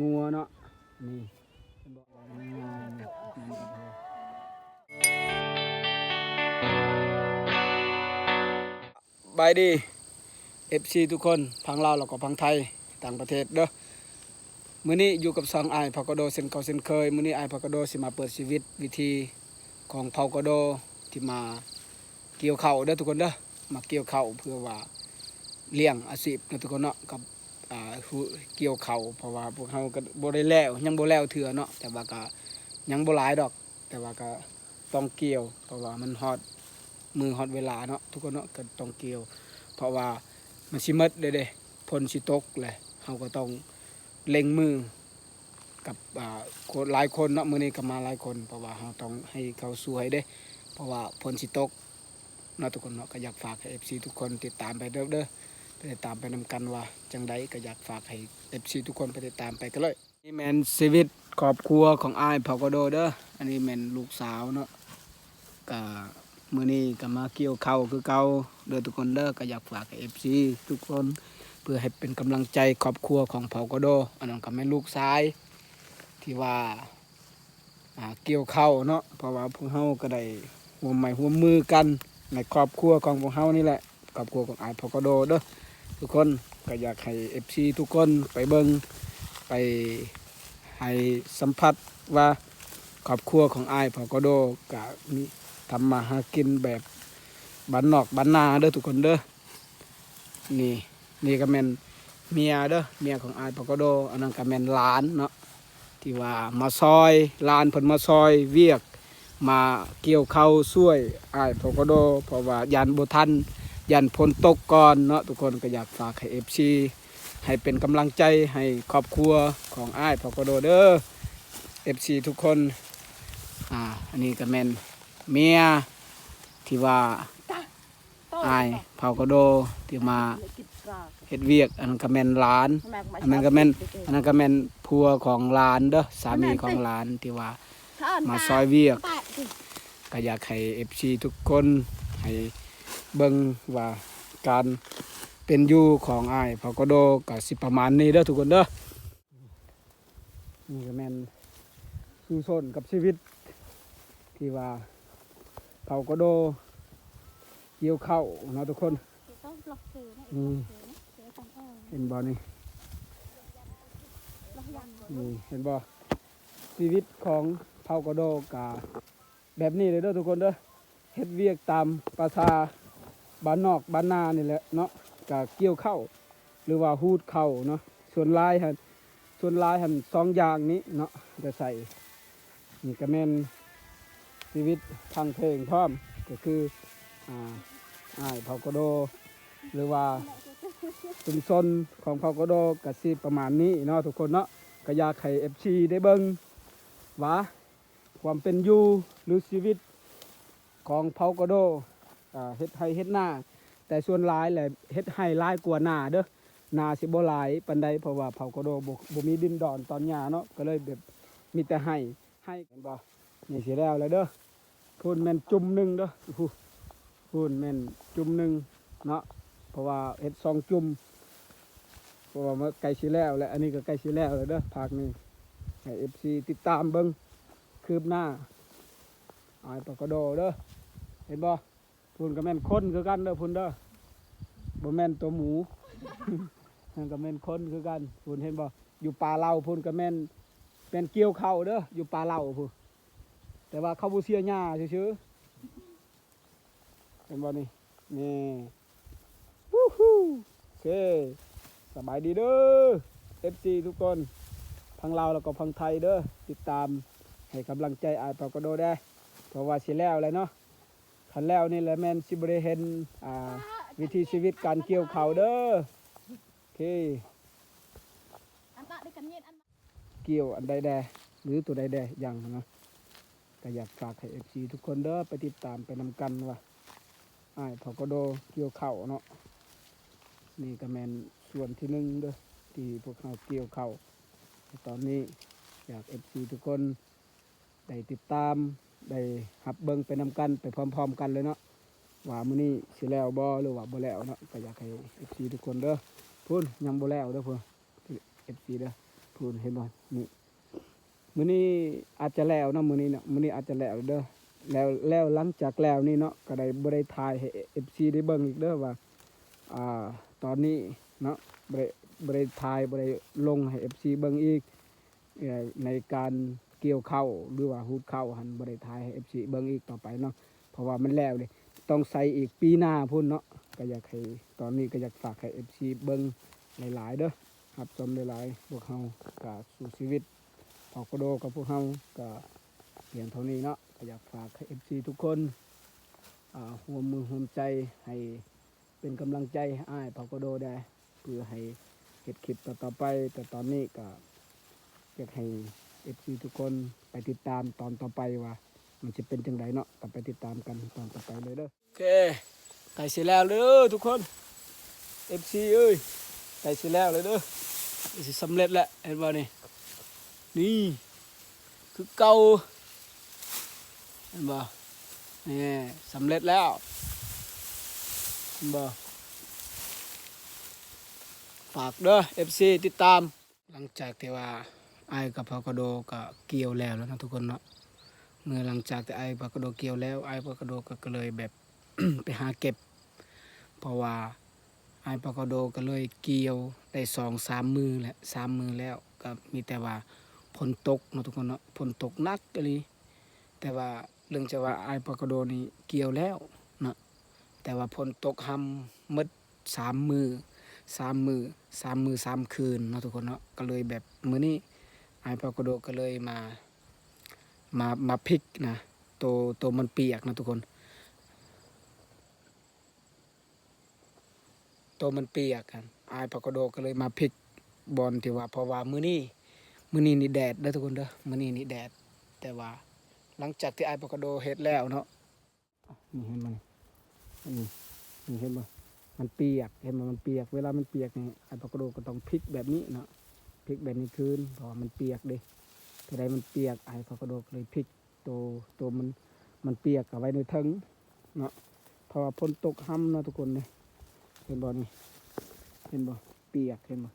งัวเนาะนี่บายดีFC ทุกคนพังลาวแล้วก็พังไทยต่างประเทศเด้อมื้อนี้อยู่กับซองอายพากโดเส้นเก่าเส้นเคยมื้อนี้อายพากโดสิมาเปิดชีวิตวิธีของพากโดที่มาเกี่ยวข้าวเด้อทุกคนเด้อมาเกี่ยวข้าวเพื่อว่าเลี้ยงอาชีพนะทุกคนเนาะกับเกี่ยวข้าวเพราะว่าพวกเฮาก็บ่ได้แล้วยังบ่แล้วเถื่อเนาะแต่ว่าก็ยังบ่หลายดอกแต่ว่าก็ต้องเกี่ยวเพราะว่ามันฮอดมือฮอดเวลาเนาะทุกคนเนาะก็ต้องเกี่ยวเพราะว่ามันสิหมดเด้ฝนสิตกแหละเฮาก็ต้องเล็งมือกับคนหลายคนเนาะมื้อนี้ก็มาหลายคนเพราะว่าเฮาต้องให้เขาสวยเด้เพราะว่าฝนสิตกเนาะทุกคนเนาะก็อยากฝากให้ FC ทุกคนติดตามไปเด้อไปติดตามไปนำกันว่าจังใดก็อยากฝากให้ FC ทุกคนไปติดตามไปกันเลยนี่แม่นชีวิตครอบครัวของอ้ายพากโดเด้ออันนี้แม่นลูกสาวเนาะก็มื้อนี้ก็มาเกี่ยวข้าวคือเก่าเด้อทุกคนเด้อก็อยากฝากให้ FC ทุกคนเพื่อให้เป็นกำลังใจครอบครัวของพากโดอันนั้นก็แม่นลูกชายที่ว่าเกี่ยวข้าวเนาะเพราะว่าพวกเฮาก็ได้ร่วมไม้ร่วมมือกันในครอบครัวของพวกเฮานี่แหละครอบครัวของอ้ายพากโดเด้อทุกคนก็อยากให้ FC ทุกคนไปเบิ่งไปให้สัมผัสว่าครอบครัวของอ้ายพากโดก็มีทำมาหากินแบบบ้านนอกบ้านนาเด้อทุกคนเด้อนี่ก็แม่นเมียเด้อเมียของอ้ายพากโดอันนั้นก็แม่นหลานเนาะที่ว่ามาซอยหลานเพิ่นมาซอยเวียกมาเกี่ยวข้าวช่วยอ้ายพากโดเพราะว่ายันบ่ทันยันฝนตกก่อนเนาะทุกคนก็อยากฝากให้ FC ให้เป็นกำลังใจให้ครอบครัวของอ้ายพากโดเด้อ FC ทุกคนอันนี้ก็แม่นเมียที่ว่าอ้ายพากโดที่มาเฮ็ดเวียกอันนั้นก็แม่นหลานอันนั้นก็แม่นผัวของหลานเด้อสามีของหลานที่ว่ามาซอยเวียกก็อยากให้ FC ทุกคนให้เบิ่งว่าการเป็นอยู่ของอ้ายพากโดก็สิประมาณนี้เด้อทุกคนเด้อนี่ก็แม่นสู่ชนกับชีวิตที่ว่าพากโดเกี่ยวข้าวเนาะทุกคนเห็นบ่นี่เห็นบ่ชีวิตของพากโดกะแบบนี้เลยเด้อทุกคนเด้อเฮ็ดเวียกตามภาษาบ้านนอกบ้านนานี่แหละเนาะกะเกี่ยวข้าวหรือว่าฮูดข้าวเนาะส่วนลายหั่นสองอย่างนี้เนาะจะใส่นี่ก็แม่นชีวิตทางเพลงพร้อมก็คืออ้ายพากโดหรือว่าชุมชนของพากโดก็สิประมาณนี้เนาะทุกคนเนาะก็อยากให้ FC ได้เบิ่งว่าความเป็นอยู่หรือชีวิตของพากโดเฮ็ดไร่เฮ็ดนาแต่ส่วนหลายแหละเฮ็ดไร่หลายกว่านาเด้อนาสิบ่หลายปานใดเพราะว่าพากโดบ่มีดินดอนตอนหญ้าเนาะก็เลยแบบมีแต่ไร่เห็นบ่นี่สิแล้วเด้อพูนแม่นจุ่มหนึงเด้อพูนแม่นจุ่มหนึงเนาะเพราะว่าเฮ็ด2จุ่มเพราะว่ามันใกล้สิแล้วและอันนี้ก็ใกล้สิแล้วเด้อภาคนี้ให้ FC ติดตามเบิ่งคืบหน้าอ้ายพากโดเด้อเห็นบ่พูนก็แม่นคนคือกันเด้อพูนเด้อบ่แม่นตัวหมู นั่นก็แม่นคนคือกันพูนเห็นบ่อยู่ป่าเหล้าพูนก็แม่นเกี่ยวข้าวเด้ออยู่ป่าเหล้าพูนแต่ว่าเขาบ่เสียหญ้าซื่อๆเห็นบ่นี่วู้ฮู้โอเคสบายดีเด้อ FC ทุกคนพังลาวแล้วก็พังไทยเด้อติดตามให้กำลังใจอ้ายพากโดได้เพราะว่าสิแล้วเลยเนาะคันแล้วนี่แหละแม่นสิบ่ได้เห็นวิถีชีวิตการเกี่ยวข้าวเด้อโอเคเกี่ยวอันใดแดหรือตัวใดแดอย่างนะก็อยากฝากให้ FC ทุกคนเด้อไปติดตามไปนำกันว่าอ้ายพากโดเกี่ยวข้าวเนาะนี่ก็แม่นส่วนที่1เด้อที่พวกเขาเกี่ยวข้าวตอนนี้อยาก FC ทุกคนได้ติดตามได้หับเบิ่งไปนำกันไปพร้อมๆกันเลยเนาะว่ามื้อนี้สิแล้วบ่หรือว่าบ่แล้วเนาะก็อยากให้ FC ทุกคนเด้อพุ่นยังบ่แล้วเด้อพุ่น FC เด้อ พูนเห็นบ่นี่มื้อนี้อาจจะแล้วเนาะมื้อนี้เนาะมื้อนี้อาจจะแล้วเด้อแล้วหลังจากแล้วนี่เนาะก็ได้บ่ได้ถ่ายให้ FC ได้เบิ่งอีกเด้อว่าอ่าตอนนี้เนาะบ่ได้ถ่ายบ่ได้ลงให้ FC เบิ่งอีกในการเกี่ยวข้าวหรือว่าฮูดข้าวหันบ่ได้ถ่ายให้ FC เบิ่งอีกต่อไปเนาะเพราะว่ามันแล้วเด้ต้องใส่อีกปีหน้าพุ่นเนาะก็อยากให้ตอนนี้ก็อยากฝากให้ FC เบิ่งหลายๆเด้อครับชมหลายๆพวกเฮาก็สู่ชีวิตพอกระโดกับพวกเฮาก็เพียงเท่านี้เนาะก็อยากฝากให้ FC ทุกคนร่วมมือร่วมใจให้เป็นกำลังใจให้อ้ายพอกระโดได้เพื่อให้เฮ็ดคลิปต่อไปแต่ตอนนี้ก็อยากให้ FC ทุกคนไปติดตามตอนต่อไปว่ามันจะเป็นจังไดเนาะก็ไปติดตามกันตอนต่อไปเลยเด้อโอเคใกล้สิแล้วเด้อทุกคน FC เอ้ยใกล้สิแล้วเลยเด้อสิสำเร็จแล้วเห็นบ่นี่คือเก่าเห็นบ่นี่สำเร็จแล้วเห็นบ่ฝากเด้อ FC ติดตามหลังจากที่ว่าไอ้กับพากโดก็เกี่ยวแล้วนะทุกคนเนาะเมื่อหลังจากที่ไอ้พากโดเกี่ยวแล้วไอ้พากโดก็เลยแบบ ไปหาเก็บเพราะว่าไอ้พากโดก็เลยเกี่ยวได้2-3 มือแล้ว3 มือแล้วก็มีแต่ว่าฝนตกเนาะทุกคนเนาะฝนตกหนักอีหลีแต่ว่าเรื่องจะว่าไอ้พากโดนี่เกี่ยวแล้วเนาะแต่ว่าฝนตกห่ำหมด3 มือ3 คืนเนาะทุกคนเนาะก็เลยแบบมื้อนี้ไอ้พากโดก็เลยมาพลิกนะตัวมันเปียกนะทุกคนตัวมันเปียกกันไอ้พากโดก็เลยมาพลิกบอลที่ว่าเพราะว่ามื้อนี้นี่แดดเด้อทุกคนเด้อมื้อนี้นี่แดดแต่ว่าหลังจากที่ไอ้พากโดเฮ็ดแล้วเนาะนี่เห็นมั้ยนี่เห็นบ่มันเปียกเห็นบ่มันเปียกเวลามันเปียกนี่ไอ้พากโดก็ต้องพลิกแบบนี้เนาะพลิกแบบนี้คืนเพราะมันเปียกเด้ถ้าใดมันเปียกไอ้พากโดก็เลยพลิกตัวมันเปียกเอาไว้ในถังเนาะเพราะว่าฝนตกห่ำเนาะทุกคนนี่เห็นบ่นี่เห็นบ่เปียกเห็นบ่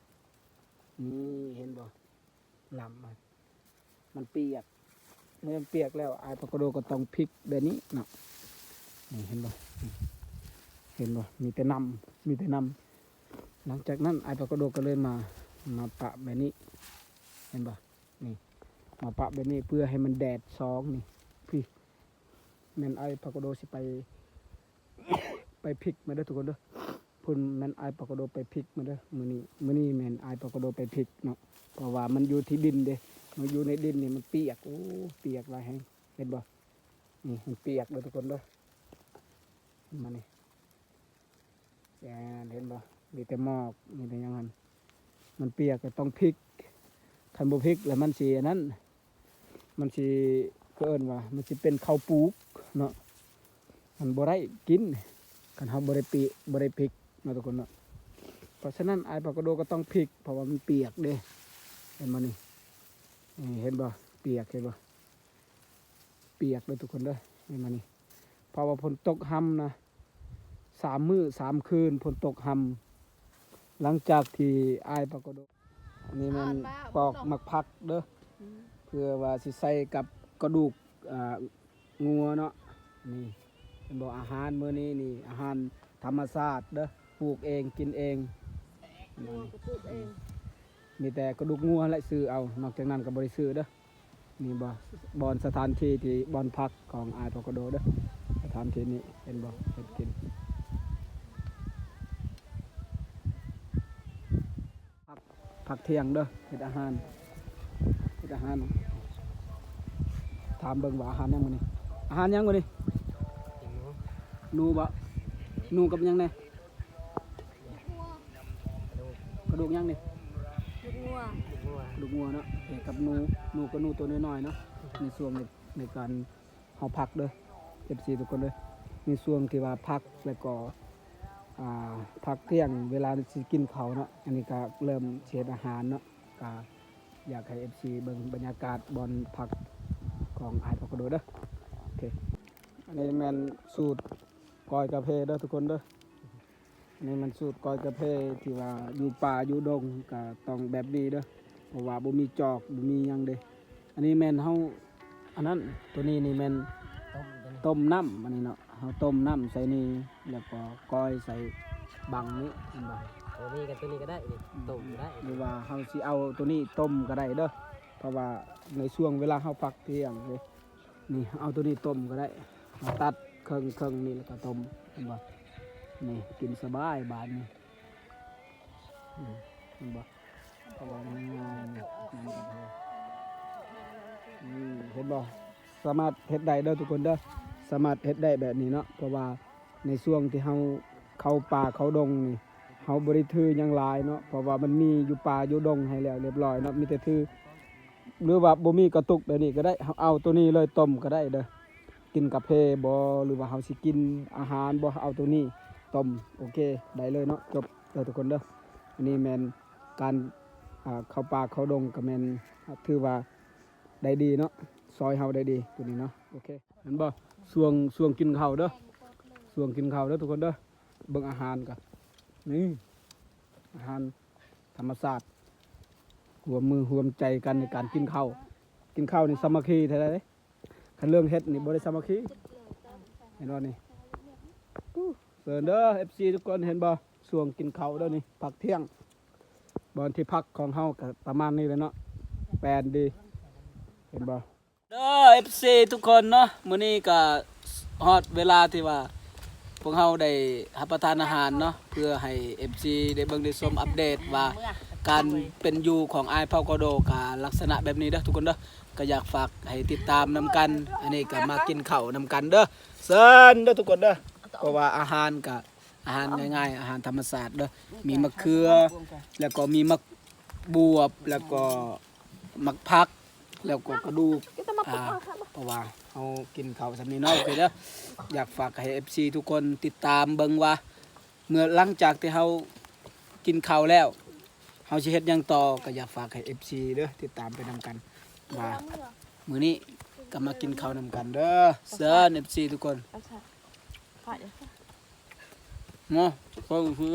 นี่เห็นบ่ลำมันเปียกเมื่อมันเปียกแล้วไอ้พากโดก็ต้องพลิกแบบนี้เนาะนี่เห็นบ่มีแต่น้ำหลังจากนั้นไอ้พากโดก็เลยมาปะแบบนี้เห็นบ่นี่มาปะแบบนี้เพื่อให้มันแดดนี่พี่แม่นไอ้พากโดสิไปพลิกมาเด้อทุกคนเด้อพุ่นแม่นไอ้พากโดไปพลิกมาเด้อมื้อนี้แม่นไอ้พากโดไปพลิกเนาะเพราะว่ามันอยู่ที่ดินเด้มันอยู่ในดินนี่มันเปียกโอ้เปียกหลายแฮงเห็นบ่นี่มันเปียกเด้อทุกคนเด้อมานี่เห็นบ่มีแต่หมอกมีแต่หยังหั่นมันเปียกก็ต้องพลิกคันบ่พลิกแล้วมันสิอันนั้นมันสิเอิ้นว่ามันสิเป็นข้าวปลูกเนาะมันบ่ได้กินคันเฮาบ่ได้พลิกเนาะทุกคนเนาะเพราะฉะนั้นไอ้ปากกระโดก็ต้องพลิกเพราะว่ามันเปียกเด้เห็นบ่นี่เห็นบ่เปียกเห็นบ่เปียกเลยทุกคนเด้อเห็นบ่นี่เพราะว่าฝนตกห่ำนะ3 มื้อ 3 คืนฝนตกห่ำหลังจากที่ไอ้ปากกระโดอันนี้มันปอกหมักผักเด้อเพื่อว่าสิใส่กับกระดูกงัวเนาะนี่เป็นบอกอาหารมื้อนี้นี่อาหารธรรมชาติเด้อปลูกเองกินเองมีแต่กระดูกงัวและซื้อเอานอกจากนั้นก็บ่ได้ซื้อเด้อนี่บอนสถานที่ที่บอนพักของอายพอกโดเด้อสถานที่นี้เป็นบ่เฮ็ดกินพักเที่ยงเด้อเฮ็ดอาหารถามเบิ่งว่าอาหารยังมื้อนี้อาหารยังมื้อนี้หนูบ่หนูกับยังแน่กระดูกยังนี่กระดูกงัวเนาะกับหนูก็หนูตัวน้อยๆเนาะในช่วงในการเฮาพักเด้อ FC ทุกคนเด้อในช่วงที่ว่าพักแล้วก็พักเที่ยงเวลาสิกินข้าวเนาะอันนี้ก็เริ่มเฮ็ดอาหารเนาะก็อยากให้ FC เบิ่งบรรยากาศบอนพักของอ้ายพอกโดเด้อโอเคอันนี้แม่นสูตรก้อยกาแฟเด้อทุกคนเด้ออันนี้มันสูตรก้อยกาแฟที่ว่าอยู่ป่าอยู่ดงก็ต้องแบบนี้เด้อ เพราะว่าบ่มีจอกบ่มีหยังเด้อันนี้แม่นเฮาอันนั้นตัวนี้นี่แม่นต้มน้ำอันนี้เนาะเฮาต้มน้ำใส่นี่แล้วก็ก้อยใส่บังนี้เห็นบ่ ตัวนี้กับตัวนี้ก็ได้นี่ต้มได้ หรือว่าเฮาสิเอาตัวนี้ต้มก็ได้เด้อเพราะว่าในช่วงเวลาเฮาพักเที่ยงเลยนี่เอาตัวนี้ต้มก็ได้มาตัดเครื่องนี่แล้วก็ต้มเห็นบ่นี่กินสบายบาดนี้เห็นบ่เพราะว่ามันง่ายนี่เห็นบ่สามารถเฮ็ดได้เด้อทุกคนเด้อสามารถเฮ็ดได้แบบนี้เนาะเพราะว่าในช่วงที่เฮาเข้าป่าเข้าดงนี่เฮาบ่ได้ถือหยังหลายเนาะเพราะว่ามันมีอยู่ป่าอยู่ดงให้แล้วเรียบร้อยเนาะมีแต่ถือหรือว่าบ่มีกระตุกแบบนี้ก็ได้เอาตัวนี้เลยต้มก็ได้เด้อกินกาแฟบ่หรือว่าเฮาสิกินอาหารบ่เอาตัวนี้ต้มโอเคได้เลยเนาะจบเด้อทุกคนเด้ออันนี้แม่นการเข้าป่าเข้าดงก็แม่นถือว่าได้ดีเนาะซอยเฮาได้ดีตัวนี้เนาะโอเคเห็นบ่ช่วงกินข้าวเด้อช่วงกินข้าวเด้อทุกคนเด้อเบิ่งอาหารกันนี่อาหารธรรมชาติรวมมือรวมใจกันในการกินข้าวนี่สามัคคีแท้ๆเด้คันเรื่องเฮ็ดนี่บ่ได้สามัคคีเห็นบ่นี่เสิร์นเด้อ FC ทุกคนเห็นบ่ช่วงกินข้าวเด้อนี่พักเที่ยงบ่ที่พักของเฮาก็ประมาณนี้แหละเนาะแปลนดีเห็นบ่เด้อ FC ทุกคนเนาะมื้อนี้ก็ฮอดเวลาที่ว่าพวกเฮาได้รับประทานอาหารเนาะเพื่อให้ FC ได้เบิ่งได้ชมอัปเดตว่าการเป็นอยู่ของอ้ายเผากอโดกาลักษณะแบบนี้เด้อทุกคนเด้อก็อยากฝากให้ติดตามนำกันอันนี้ก็มากินข้าวนำกันเด้อเซินเด้อทุกคนเด้อเพราะว่าอาหารก็อาหารง่ายๆอาหารธรรมชาติเด้อมีมะเขือแล้วก็มีมะบวบแล้วก็มะพักแล้วก็กระดูกเพราะว่าเฮากินข้าวสำนี้เนาะโอเคเด้ออยากฝากให้ FC ทุกคนติดตามเบิ่งว่าเมื่อหลังจากที่เฮากินข้าวแล้วเฮาสิเฮ็ดหยังต่อก็อยากฝากให้ FC เด้อติดตามไปนำกันว่ามื้อนี้ก็มากินข้าวนำกันเด้อเซิร์น FC ทุกคนเนาะก็คือ